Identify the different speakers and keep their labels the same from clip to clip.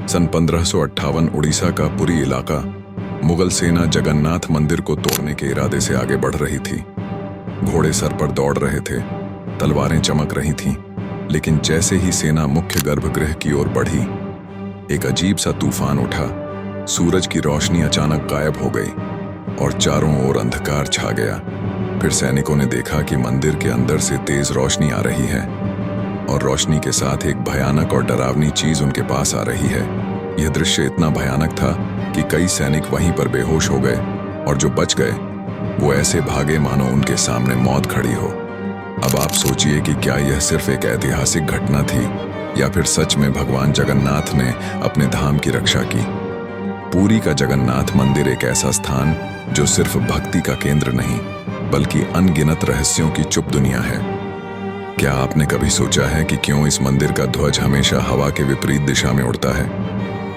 Speaker 1: सन 1558 उड़ीसा का पुरी इलाका मुगल सेना जगन्नाथ मंदिर को तोड़ने के इरादे से आगे बढ़ रही थी। घोड़े सर पर दौड़ रहे थे, तलवारें चमक रही थीं, लेकिन जैसे ही सेना मुख्य गर्भगृह की ओर बढ़ी, एक अजीब सा तूफान उठा। सूरज की रोशनी अचानक गायब हो गई और चारों ओर अंधकार छा गया। फिर सैनिकों ने देखा कि मंदिर के अंदर से तेज रोशनी आ रही है और रोशनी के साथ एक भयानक और डरावनी चीज उनके पास आ रही है। यह दृश्य इतना भयानक था कि कई सैनिक वहीं पर बेहोश हो गए और जो बच गए वो ऐसे भागे मानो उनके सामने मौत खड़ी हो। अब आप सोचिए कि क्या यह सिर्फ एक ऐतिहासिक घटना थी या फिर सच में भगवान जगन्नाथ ने अपने धाम की रक्षा की। पुरी का जगन्नाथ मंदिर एक ऐसा स्थान जो सिर्फ भक्ति का केंद्र नहीं बल्कि अनगिनत रहस्यों की चुप दुनिया है। क्या आपने कभी सोचा है कि क्यों इस मंदिर का ध्वज हमेशा हवा के विपरीत दिशा में उड़ता है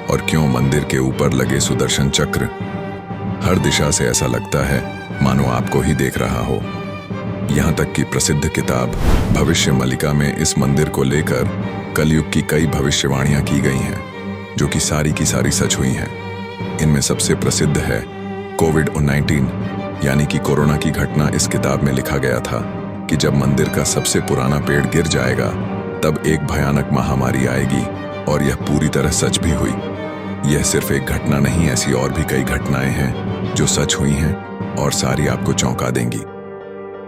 Speaker 1: और क्यों मंदिर के ऊपर लगे सुदर्शन चक्र हर दिशा से ऐसा लगता है मानो आपको ही देख रहा हो। यहाँ तक कि प्रसिद्ध किताब भविष्य मलिका में इस मंदिर को लेकर कलयुग की कई भविष्यवाणियां की गई हैं, जो कि सारी की सारी सच हुई हैं। इनमें सबसे प्रसिद्ध है कोविड-19 यानी कि कोरोना की घटना। इस किताब में लिखा गया था कि जब मंदिर का सबसे पुराना पेड़ गिर जाएगा तब एक भयानक महामारी आएगी, और यह पूरी तरह सच भी हुई। यह सिर्फ एक घटना नहीं, ऐसी और भी कई घटनाएं हैं जो सच हुई हैं और सारी आपको चौंका देंगी।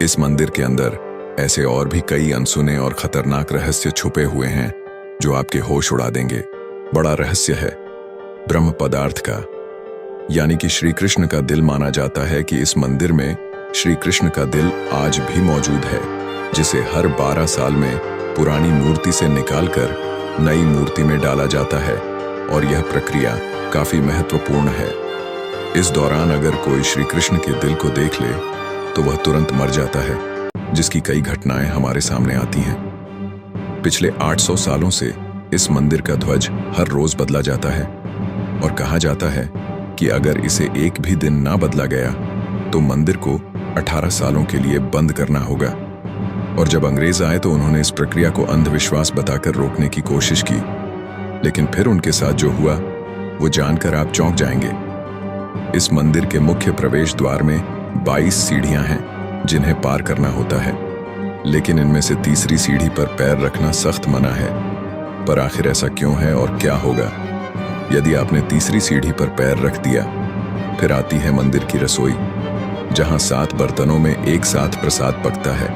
Speaker 1: इस मंदिर के अंदर ऐसे और भी कई अनसुने और खतरनाक रहस्य छुपे हुए हैं जो आपके होश उड़ा देंगे। बड़ा रहस्य है ब्रह्म पदार्थ का, यानी कि श्री कृष्ण का दिल। माना जाता है कि इस मंदिर में श्री कृष्ण का दिल आज भी मौजूद है, जिसे हर 12 साल में पुरानी मूर्ति से निकालकर नई मूर्ति में डाला जाता है, और यह प्रक्रिया काफी महत्वपूर्ण है। इस दौरान अगर कोई श्री कृष्ण के दिल को देख ले तो वह तुरंत मर जाता है, जिसकी कई घटनाएं हमारे सामने आती हैं। पिछले 800 सालों से इस मंदिर का ध्वज हर रोज बदला जाता है, और कहा जाता है कि अगर इसे एक भी दिन ना बदला गया तो मंदिर को 18 सालों के लिए बंद करना होगा। और जब अंग्रेज आए तो उन्होंने इस प्रक्रिया को अंधविश्वास बताकर रोकने की कोशिश की, लेकिन फिर उनके साथ जो हुआ वो जानकर आप चौंक जाएंगे। इस मंदिर के मुख्य प्रवेश द्वार में 22 सीढ़ियां हैं जिन्हें पार करना होता है, लेकिन इनमें से तीसरी सीढ़ी पर पैर रखना सख्त मना है। पर आखिर ऐसा क्यों है और क्या होगा यदि आपने तीसरी सीढ़ी पर पैर रख दिया? फिर आती है मंदिर की रसोई, जहां 7 बर्तनों में एक साथ प्रसाद पकता है,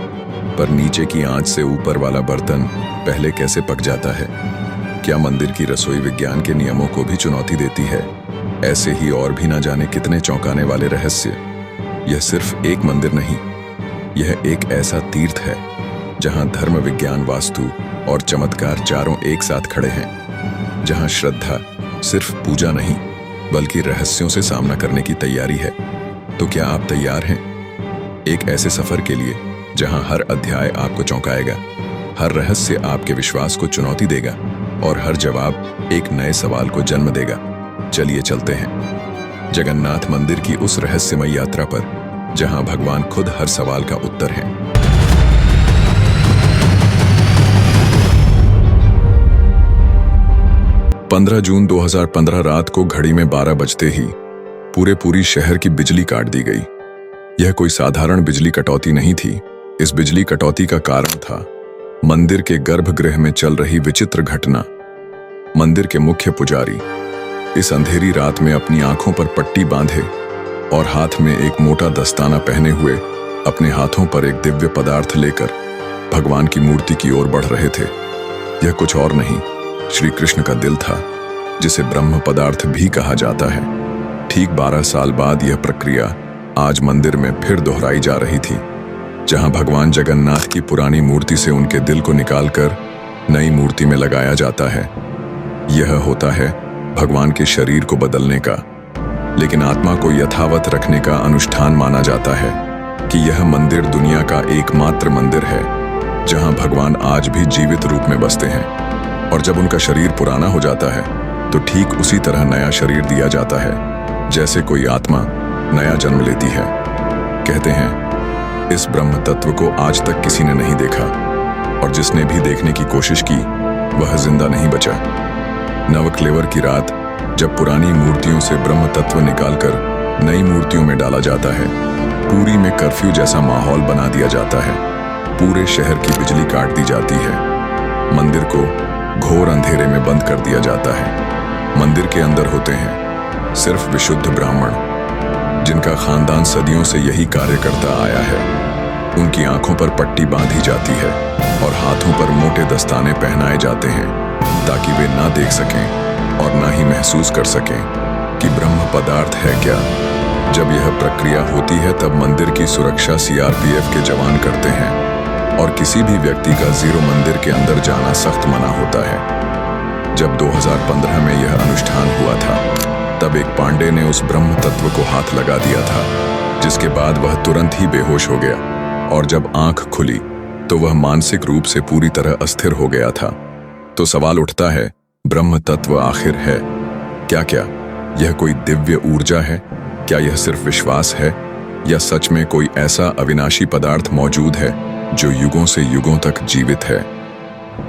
Speaker 1: पर नीचे की आंच से ऊपर वाला बर्तन पहले कैसे पक जाता है? क्या मंदिर की रसोई विज्ञान के नियमों को भी चुनौती देती है? ऐसे ही और भी ना जाने कितने चौंकाने वाले रहस्य। यह सिर्फ एक मंदिर नहीं, यह एक ऐसा तीर्थ है जहां धर्म, विज्ञान, वास्तु और चमत्कार चारों एक साथ खड़े हैं, जहां श्रद्धा सिर्फ पूजा नहीं बल्कि रहस्यों से सामना करने की तैयारी है। तो क्या आप तैयार हैं एक ऐसे सफर के लिए जहां हर अध्याय आपको चौंकाएगा, हर रहस्य आपके विश्वास को चुनौती देगा और हर जवाब एक नए सवाल को जन्म देगा? चलिए चलते हैं जगन्नाथ मंदिर की उस रहस्यमय यात्रा पर, जहां भगवान खुद हर सवाल का उत्तर है। पंद्रह जून 2015 रात को घड़ी में 12 बजते ही पूरी शहर की बिजली काट दी गई। यह कोई साधारण बिजली कटौती नहीं थी। इस बिजली कटौती का कारण था मंदिर के गर्भगृह में चल रही विचित्र घटना। मंदिर के मुख्य पुजारी इस अंधेरी रात में अपनी आंखों पर पट्टी बांधे और हाथ में एक मोटा दस्ताना पहने हुए अपने हाथों पर एक दिव्य पदार्थ लेकर भगवान की मूर्ति की ओर बढ़ रहे थे। यह कुछ और नहीं, श्री कृष्ण का दिल था, जिसे ब्रह्म पदार्थ भी कहा जाता है। ठीक 12 साल बाद यह प्रक्रिया आज मंदिर में फिर दोहराई जा रही थी, जहां भगवान जगन्नाथ की पुरानी मूर्ति से उनके दिल को निकालकर नई मूर्ति में लगाया जाता है। यह होता है भगवान के शरीर को बदलने का, लेकिन आत्मा को यथावत रखने का अनुष्ठान माना जाता है कि यह मंदिर दुनिया का एकमात्र मंदिर है जहां भगवान आज भी जीवित रूप में बसते हैं। और जब उनका शरीर पुराना हो जाता है तो ठीक उसी तरह नया शरीर दिया जाता है जैसे कोई आत्मा नया जन्म लेती है। कहते हैं इस ब्रह्म तत्व को आज तक किसी ने नहीं देखा, और जिसने भी देखने की कोशिश की वह जिंदा नहीं बचा। नवक्लेवर की रात, जब पुरानी मूर्तियों से ब्रह्म तत्व निकालकर नई मूर्तियों में डाला जाता है, पूरी में कर्फ्यू जैसा माहौल बना दिया जाता है। पूरे शहर की बिजली काट दी जाती है। मंदिर को घोर अंधेरे में बंद कर दिया जाता है। मंदिर के अंदर होते हैं सिर्फ विशुद्ध ब्राह्मण, जिनका खानदान सदियों से यही कार्य करता आया है। उनकी आंखों पर पट्टी बांधी जाती है और हाथों पर मोटे दस्ताने पहनाए जाते हैं, ताकि वे ना देख सकें और ना ही महसूस कर सकें कि ब्रह्म पदार्थ है क्या। जब यह प्रक्रिया होती है तब मंदिर की सुरक्षा सीआरपीएफ के जवान करते हैं और किसी भी व्यक्ति का जीरो मंदिर के अंदर जाना सख्त मना होता है। जब 2015 में यह अनुष्ठान हुआ था, तब एक पांडे ने उस ब्रह्म तत्व को हाथ लगा दिया था, जिसके बाद वह तुरंत ही बेहोश हो गया और जब आंख खुली तो वह मानसिक रूप से पूरी तरह अस्थिर हो गया था। तो सवाल उठता है, ब्रह्म तत्व आखिर है क्या? क्या यह कोई दिव्य ऊर्जा है? क्या यह सिर्फ विश्वास है, या सच में कोई ऐसा अविनाशी पदार्थ मौजूद है जो युगों से युगों तक जीवित है?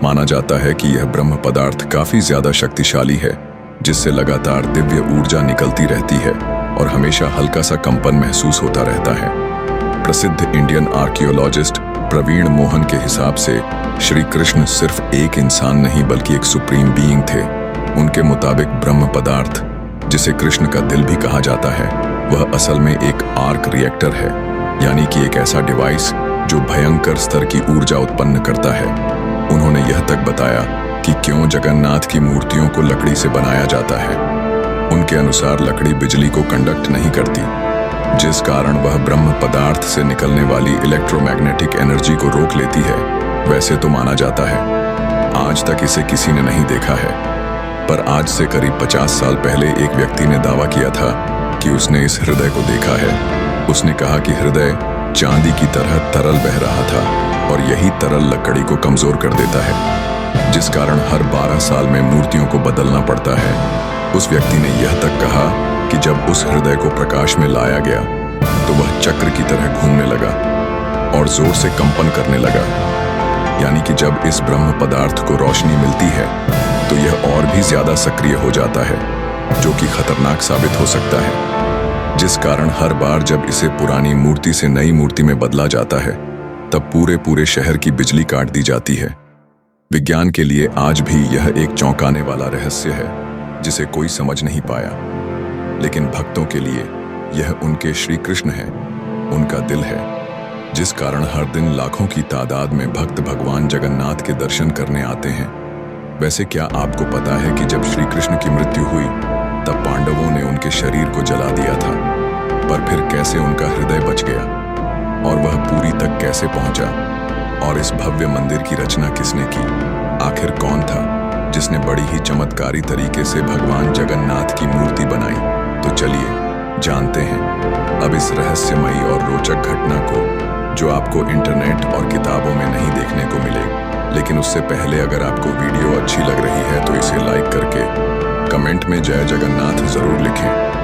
Speaker 1: माना जाता है कि यह ब्रह्म पदार्थ काफी ज्यादा शक्तिशाली है, जिससे लगातार दिव्य ऊर्जा निकलती रहती है और हमेशा हल्का सा कंपन महसूस होता रहता है। प्रसिद्ध इंडियन आर्कियोलॉजिस्ट प्रवीण मोहन के हिसाब से श्री कृष्ण सिर्फ एक इंसान नहीं बल्कि एक सुप्रीम बीइंग थे। उनके मुताबिक ब्रह्म पदार्थ, जिसे कृष्ण का दिल भी कहा जाता है, वह असल में एक आर्क रिएक्टर है, यानी कि एक ऐसा डिवाइस जो भयंकर स्तर की ऊर्जा उत्पन्न करता है। उन्होंने यह तक बताया कि क्यों जगन्नाथ की मूर्तियों को लकड़ी से बनाया जाता है। उनके अनुसार लकड़ी बिजली को कंडक्ट नहीं करती, जिस कारण वह ब्रह्म पदार्थ से निकलने वाली इलेक्ट्रोमैग्नेटिक एनर्जी को रोक लेती है। वैसे तो माना जाता है, आज तक इसे किसी ने नहीं देखा है, पर आज से करीब 50 साल पहले एक व्यक्ति ने दावा किया था कि उसने इस हृदय को देखा है। उसने कहा कि हृदय चांदी की तरह तरल बह रहा था और यही तरल लकड़ी को कमजोर कर देता है, जिस कारण हर 12 साल में मूर्तियों को बदलना पड़ता है। उस व्यक्ति ने यह तक कहा कि जब उस हृदय को प्रकाश में लाया गया तो वह चक्र की तरह घूमने लगा और जोर से कंपन करने लगा, यानी कि जब इस ब्रह्म पदार्थ को रोशनी मिलती है तो यह और भी ज्यादा सक्रिय हो जाता है, जो कि खतरनाक साबित हो सकता है। जिस कारण हर बार जब इसे पुरानी मूर्ति से नई मूर्ति में बदला जाता है, तब पूरे शहर की बिजली काट दी जाती है। विज्ञान के लिए आज भी यह एक चौंकाने वाला रहस्य है, जिसे कोई समझ नहीं पाया, लेकिन भक्तों के लिए यह उनके श्री कृष्ण है, उनका दिल है, जिस कारण हर दिन लाखों की तादाद में भक्त भगवान जगन्नाथ के दर्शन करने आते हैं। वैसे क्या आपको पता है कि जब श्री कृष्ण की मृत्यु हुई तब पांडवों ने उनके शरीर को जला दिया था, पर फिर कैसे उनका हृदय बच गया और वह पूरी तक कैसे पहुंचा? और इस भव्य मंदिर की रचना किसने की? आखिर कौन था जिसने बड़ी ही चमत्कारी तरीके से भगवान जगन्नाथ की मूर्ति बनाई? तो चलिए जानते हैं अब इस रहस्यमयी और रोचक घटना को, जो आपको इंटरनेट और किताबों में नहीं देखने को मिलेगी। लेकिन उससे पहले अगर आपको वीडियो अच्छी लग रही है तो इसे लाइक करके कमेंट में जय जगन्नाथ जरूर लिखें।